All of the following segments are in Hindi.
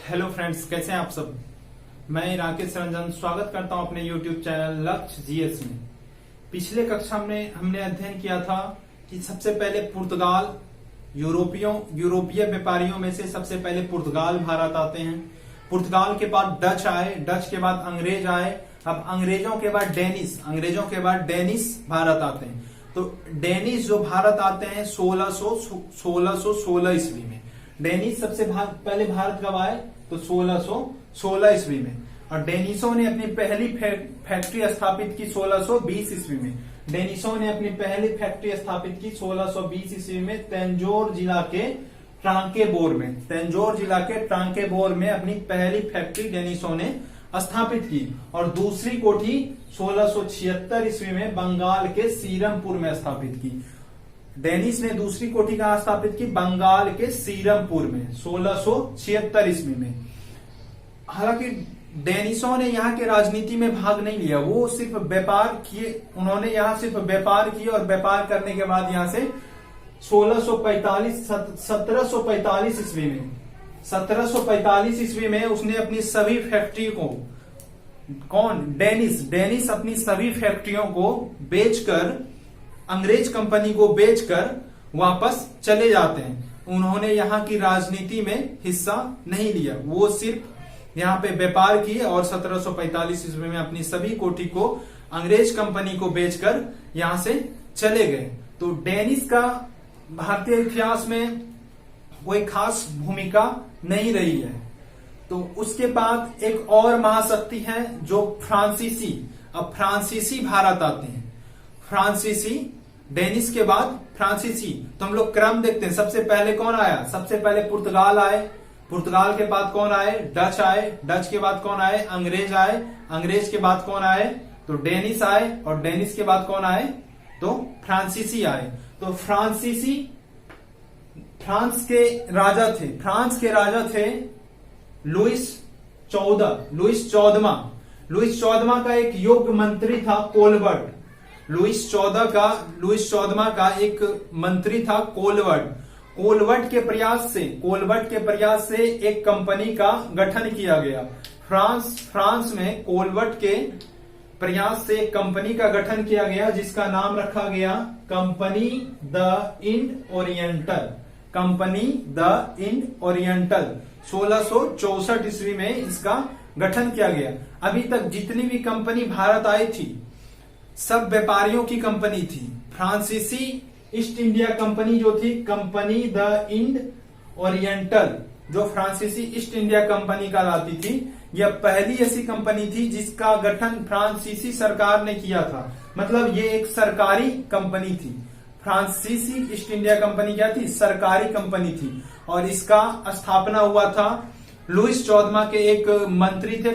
हेलो फ्रेंड्स, कैसे हैं आप सब। मैं राकेश रंजन स्वागत करता हूं अपने यूट्यूब चैनल लक्ष्य जीएस में। पिछले कक्षा में हमने अध्ययन किया था कि सबसे पहले पुर्तगाल यूरोपीय व्यापारियों में से सबसे पहले पुर्तगाल भारत आते हैं। पुर्तगाल के बाद डच आए, डच के बाद अंग्रेज आए। अब अंग्रेजों के बाद डेनिश भारत आते हैं। तो डेनिश जो भारत आते हैं 1616 ईस्वी में। डेनिश सबसे पहले भारत कब आए तो 1616 ईस्वी में। और डेनिशों ने अपनी पहली फैक्ट्री स्थापित की 1620 ईस्वी में। डेनिशों ने अपनी पहली फैक्ट्री स्थापित की 1620 ईस्वी में तंजौर जिला के ट्रांकेबोर में अपनी पहली फैक्ट्री डेनिशों ने स्थापित की। और दूसरी कोठी 1676 ईस्वी में बंगाल के सीरमपुर में स्थापित की। डेनिश ने दूसरी कोठी कहां स्थापित की? बंगाल के सीरमपुर में 1676 ईस्वी में। हालांकि डेनिशों ने यहाँ के राजनीति में भाग नहीं लिया, वो सिर्फ व्यापार किए। उन्होंने यहाँ सिर्फ व्यापार किए और व्यापार करने के बाद यहाँ से 1745 ईस्वी में उसने अपनी सभी फैक्ट्री को डेनिश अपनी सभी फैक्ट्रियों को बेचकर, अंग्रेज कंपनी को बेचकर वापस चले जाते हैं। उन्होंने यहाँ की राजनीति में हिस्सा नहीं लिया, वो सिर्फ यहाँ पे व्यापार किए और 1745 ईस्वी में अपनी सभी कोठी को अंग्रेज कंपनी को बेचकर यहाँ से चले गए। तो डेनिश का भारतीय इतिहास में कोई खास भूमिका नहीं रही है। तो उसके बाद एक और महाशक्ति है जो फ्रांसीसी। अब फ्रांसीसी भारत आते हैं। फ्रांसीसी, डेनिश के बाद फ्रांसीसी। तो हम लोग क्रम देखते हैं। सबसे पहले कौन आया? सबसे पहले पुर्तगाल आए। पुर्तगाल के बाद कौन आए? डच आए। डच के बाद कौन आए? अंग्रेज आए। अंग्रेज के बाद कौन आए? तो डेनिश आए। और डेनिश के बाद कौन आए? तो फ्रांसीसी आए। तो फ्रांसीसी फ्रांस के राजा थे लुइस चौदहवां का एक योग्य मंत्री था कोलबर्ट। लुइस चौदहवां का एक मंत्री था कोलबर्ट के प्रयास से एक कंपनी का गठन किया गया। फ्रांस में कोलबर्ट के प्रयास से एक कंपनी का गठन किया गया जिसका नाम रखा गया कंपनी द इंड ओरिएंटल। 1664 ईस्वी में इसका गठन किया गया। अभी तक जितनी भी कंपनी भारत आई थी सब व्यापारियों की कंपनी थी। फ्रांसीसी ईस्ट इंडिया कंपनी जो थी, कंपनी द इंड ओरिएंटल, जो फ्रांसीसी ईस्ट इंडिया कंपनी कहलाती थी, यह पहली ऐसी कंपनी थी जिसका गठन फ्रांसीसी सरकार ने किया था। मतलब ये एक सरकारी कंपनी थी। फ्रांसीसी ईस्ट इंडिया कंपनी क्या थी? सरकारी कंपनी थी। और इसका स्थापना हुआ था लुइस चौदहवां के एक मंत्री थे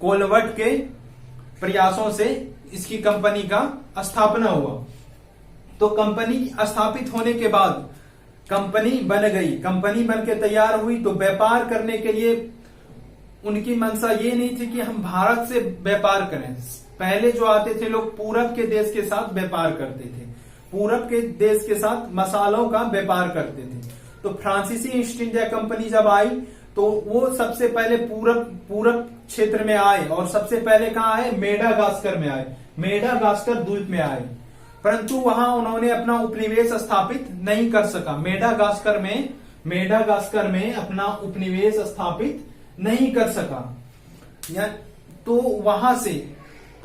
कोलबर्ट के प्रयासों से इसकी कंपनी का स्थापना हुआ। तो कंपनी स्थापित होने के बाद कंपनी बन गई। कंपनी बन के तैयार हुई तो व्यापार करने के लिए उनकी मंशा ये नहीं थी कि हम भारत से व्यापार करें। पहले जो आते थे लोग पूरब के देश के साथ व्यापार करते थे, पूरब के देश के साथ मसालों का व्यापार करते थे। तो फ्रांसीसी ईस्ट इंडिया कंपनी जब आई तो वो सबसे पहले पूरब क्षेत्र में आए। और सबसे पहले कहाँ आए? मेडागास्कर में आए, मेडागास्कर द्वीप में आए। परंतु वहां उन्होंने अपना उपनिवेश स्थापित नहीं कर सका। मेडागास्कर में अपना उपनिवेश स्थापित नहीं कर सका। तो वहां से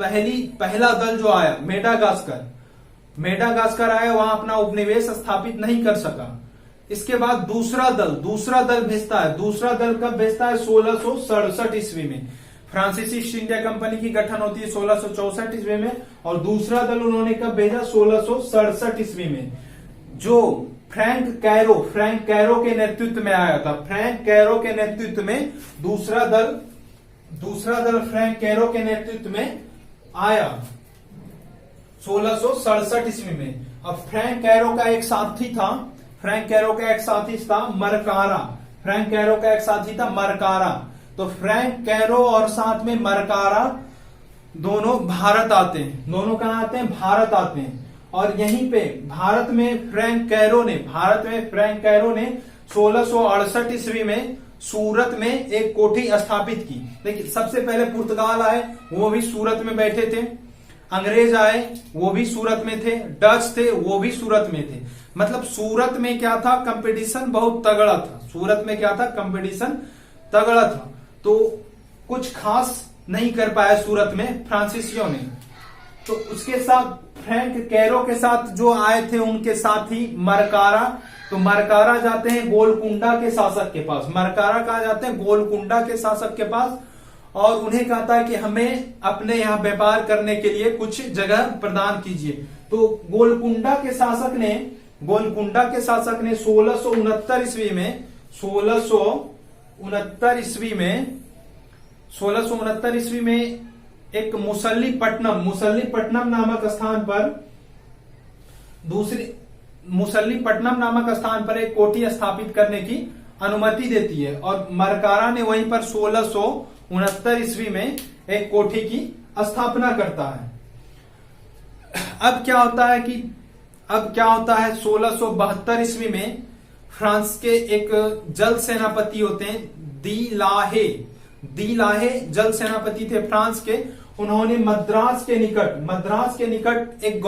पहला दल जो आया मेडागास्कर आया, वहां अपना उपनिवेश स्थापित नहीं कर सका। इसके बाद दूसरा दल भेजता है। दूसरा दल कब भेजता है? 1667 ईस्वी में। फ्रांसीसी ईस्ट इंडिया कंपनी की गठन होती है 1664 ईस्वी में। और दूसरा दल उन्होंने कब भेजा? 1667 ईस्वी में, जो फ्रैंक कैरो के नेतृत्व में आया था। फ्रैंक कैरो के नेतृत्व में दूसरा दल फ्रैंक कैरो के नेतृत्व में आया 1667 ईस्वी में। अब फ्रैंक कैरो का एक साथी था मरकारा। तो फ्रैंक कैरो और साथ में मरकारा दोनों भारत आते हैं। दोनों कहां आते हैं? भारत आते हैं। और यहीं पे भारत में फ्रैंक कैरो ने 1668 ईस्वी में सूरत में एक कोठी स्थापित की। देखिए, सबसे पहले पुर्तगाल आए, वो भी सूरत में बैठे थे। अंग्रेज आए, वो भी सूरत में थे। डच थे, वो भी सूरत में थे। मतलब सूरत में क्या था, कंपटीशन बहुत तगड़ा था। सूरत में क्या था, कंपटीशन तगड़ा था। तो कुछ खास नहीं कर पाया सूरत में फ्रांसीसियों ने। तो उसके साथ फ्रैंक कैरो के साथ जो आए थे, उनके साथ ही मरकारा। तो मरकारा जाते हैं गोलकुंडा के शासक के पास। मरकारा कहा जाते हैं गोलकुंडा के शासक के पास, और उन्हें कहता है कि हमें अपने यहाँ व्यापार करने के लिए कुछ जगह प्रदान कीजिए। तो गोलकुंडा के शासक ने 1669 ईस्वी में 1669 ईस्वी में एक मुसल्लीपट्टनम नामक स्थान पर एक कोठी स्थापित करने की अनुमति देती है। और मरकारा ने वहीं पर 1669 ईस्वी में एक कोठी की स्थापना करता है। अब क्या होता है 1672 ईस्वी में फ्रांस के एक जल सेनापति होते हैं, दी लाहे जल सेनापति थे फ्रांस के। उन्होंने मद्रास के निकट एक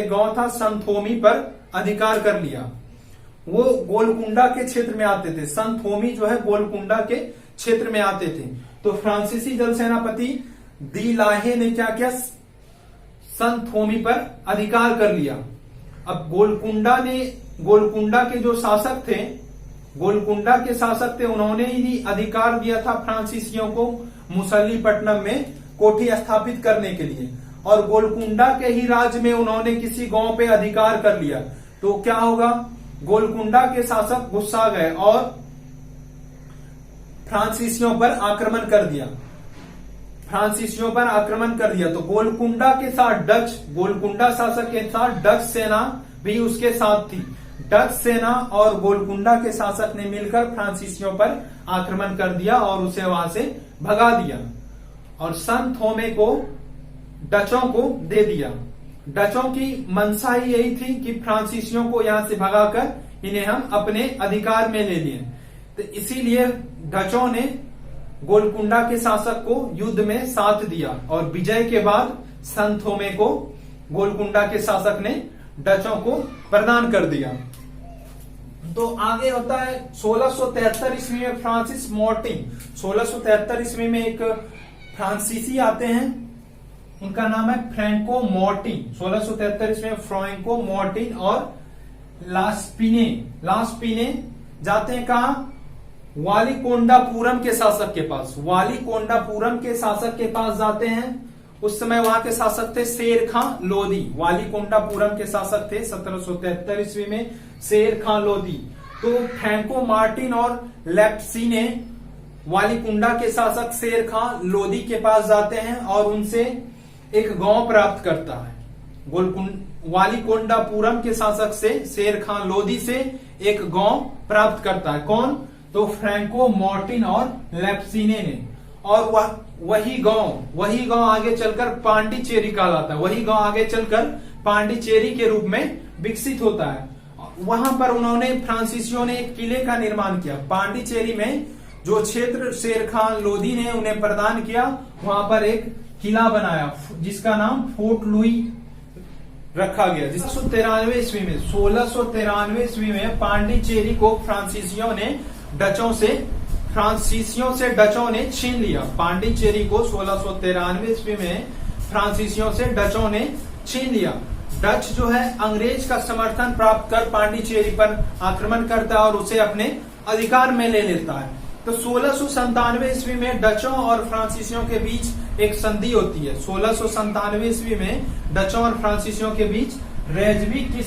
गांव था संथोमी पर अधिकार कर लिया। वो गोलकुंडा के क्षेत्र में आते थे। संथोमी जो है गोलकुंडा के क्षेत्र में आते थे। तो फ्रांसीसी जल सेनापति दी लाहे ने क्या किया, संथोमी पर अधिकार कर लिया। अब गोलकुंडा के जो शासक थे, उन्होंने ही अधिकार दिया था फ्रांसीसियों को मुसल्लीपट्टनम में कोठी स्थापित करने के लिए। और गोलकुंडा के ही राज्य में उन्होंने किसी गांव पे अधिकार कर लिया। तो क्या होगा, गोलकुंडा के शासक गुस्सा गए और फ्रांसीसियों पर आक्रमण कर दिया। तो गोलकुंडा शासक के साथ डच सेना भी उसके साथ थी। डच सेना और गोलकुंडा के शासक ने मिलकर फ्रांसीसियों पर आक्रमण कर दिया और उसे वहां से भगा दिया और सन थोमे को डचों को दे दिया। डचों की मंशा ही यही थी कि फ्रांसीसियों को यहां से भगाकर इन्हें हम अपने अधिकार में ले लिए। तो इसीलिए डचों ने गोलकुंडा के शासक को युद्ध में साथ दिया और विजय के बाद सन थोमे को गोलकुंडा के शासक ने डचों को प्रदान कर दिया। तो आगे होता है 1673 ईस्वी में फ्रांसिस मोर्टिन। 1673 ईस्वी में एक फ्रांसीसी आते हैं, उनका नाम है फ्रैंको मोर्टिन। 1673 ईस्वी में फ्रैंको मोर्टिन और लास्पिने जाते हैं कहा, वालीकोंडापुरम के शासक के पास। वालीकोंडापुरम के शासक के पास जाते हैं। उस समय वहां के शासक थे शेर खां लोदी। वालीकोंडापुरम के शासक थे 1773 ईस्वी में शेर खां लोदी। तो फ्रैंको मार्टिन और लेप्सिने वालीकुंडा के शासक शेर खां लोदी के पास जाते हैं और उनसे एक गांव प्राप्त करता है। वालीकोंडापुरम के शासक से शेर खां लोदी से एक गांव प्राप्त करता है। कौन? तो फ्रैंको मार्टिन और लेप्सिने ने। और वही गांव आगे चलकर पांडिचेरी कहलाता है। वही गांव आगे चलकर पांडिचेरी के रूप में विकसित होता है। वहां पर उन्होंने फ्रांसीसियों ने एक किले का निर्माण किया। पांडिचेरी में जो क्षेत्र शेर खां लोदी ने उन्हें प्रदान किया, वहां पर एक किला बनाया जिसका नाम फोर्ट लुई रखा गया। 1693 ईस्वी में पांडिचेरी को फ्रांसीसियों से डचों ने छीन लिया। पांडिचेरी को 1693 ईस्वी में फ्रांसीसियों से डचों ने छीन लिया। डच जो है अंग्रेज का समर्थन प्राप्त कर पांडिचेरी पर आक्रमण करता है और उसे अपने अधिकार में ले लेता है। तो 1697 ईस्वी में डचों और फ्रांसीसियों के बीच एक संधि होती है। 1697 ईस्वी में डचों और फ्रांसीसियों के बीच रेजविक की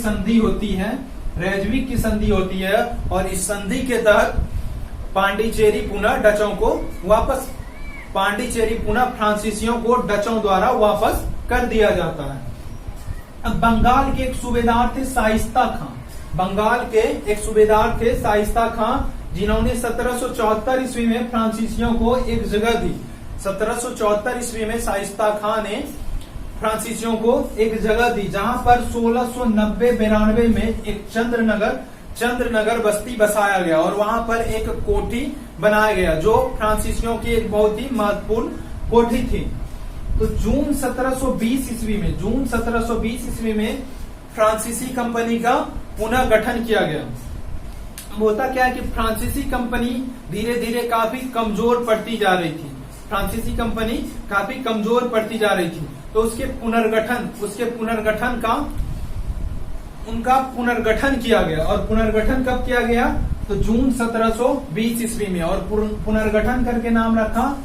संधि होती है और इस संधि के तहत पांडिचेरी पुनः फ्रांसीसियों को डचों द्वारा वापस कर दिया जाता है। अब बंगाल के एक सूबेदार थे शाइस्ता खां, जिन्होंने 1774 ईस्वी में फ्रांसीसियों को एक जगह दी। 1774 ईस्वी में शाइस्ता खां ने फ्रांसीसियों को एक जगह दी, जहां पर 1690-92 में एक चंद्रनगर बस्ती बसाया गया और वहां पर एक कोठी बनाया गया जो फ्रांसीसियों की एक बहुत ही महत्वपूर्ण कोठी थी। तो जून 1720 ईस्वी में फ्रांसीसी कंपनी का पुनः गठन किया गया। होता क्या है कि फ्रांसीसी कंपनी धीरे धीरे काफी कमजोर पड़ती जा रही थी। तो उसके पुनर्गठन किया गया। और पुनर्गठन कब किया गया? तो जून 1720 ईस्वी में। और पुनर्गठन करके नाम रखा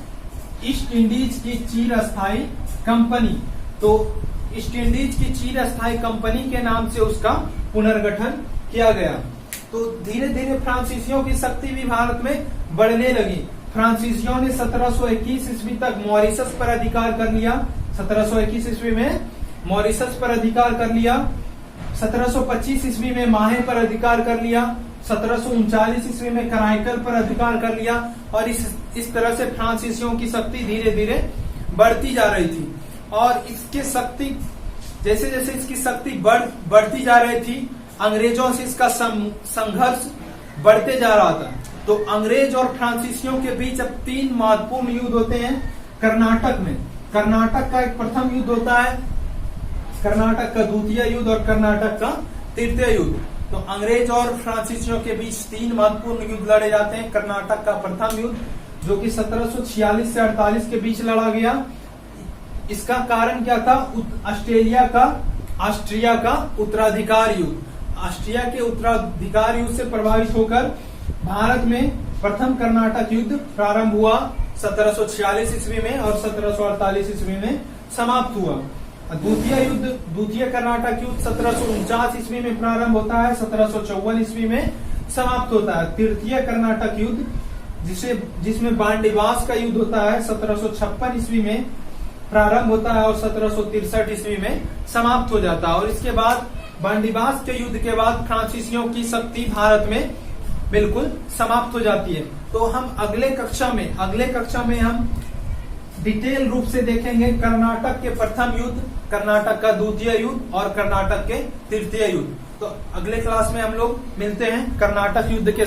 ईस्ट इंडीज की चिरस्थायी कंपनी। तो ईस्ट इंडीज की चिरस्थायी कंपनी के नाम से उसका पुनर्गठन किया गया। तो धीरे धीरे फ्रांसीसियों की शक्ति भी भारत में बढ़ने लगी। फ्रांसीसियों ने 1721 ईस्वी तक मॉरिशस पर अधिकार कर लिया। 1721 ईस्वी में मॉरिशस पर अधिकार कर लिया। 1725 ईस्वी में माहे पर अधिकार कर लिया। 1739 ईस्वी में कराईकल पर अधिकार कर लिया। और इस तरह से फ्रांसीसियों की शक्ति धीरे धीरे बढ़ती जा रही थी। और इसके शक्ति जैसे जैसे इसकी शक्ति बढ़ती जा रही थी, अंग्रेजों से इसका संघर्ष बढ़ते जा रहा था। तो अंग्रेज और फ्रांसीसियों के बीच अब 3 महत्वपूर्ण युद्ध होते हैं कर्नाटक में। कर्नाटक का एक प्रथम युद्ध होता है, कर्नाटक का द्वितीय युद्ध और कर्नाटक का तृतीय युद्ध। तो अंग्रेज और फ्रांसीसियों के बीच 3 महत्वपूर्ण युद्ध लड़े जाते हैं। कर्नाटक का प्रथम युद्ध जो कि 1746 से 48 के बीच लड़ा गया। इसका कारण क्या था? ऑस्ट्रिया का उत्तराधिकार युद्ध। ऑस्ट्रिया के उत्तराधिकार युद्ध से प्रभावित होकर भारत में प्रथम कर्नाटक युद्ध प्रारंभ हुआ 1746 ईस्वी में और 1748 ईस्वी में समाप्त हुआ। द्वितीय कर्नाटक युद्ध 1749 ईस्वी में प्रारंभ होता है, 1754 ईस्वी में समाप्त होता है। तृतीय कर्नाटक युद्ध जिसमें बांडीवास का युद्ध होता है 1756 ईस्वी में प्रारंभ होता है और 1763 ईस्वी में समाप्त हो जाता है। और इसके बाद बांडीवास के युद्ध के बाद फ्रांसीसियों की शक्ति भारत में बिल्कुल समाप्त हो जाती है। तो हम अगले कक्षा में हम डिटेल रूप से देखेंगे कर्नाटक के प्रथम युद्ध, कर्नाटक का द्वितीय युद्ध और कर्नाटक के तृतीय युद्ध। तो अगले क्लास में हम लोग मिलते हैं कर्नाटक युद्ध के साथ।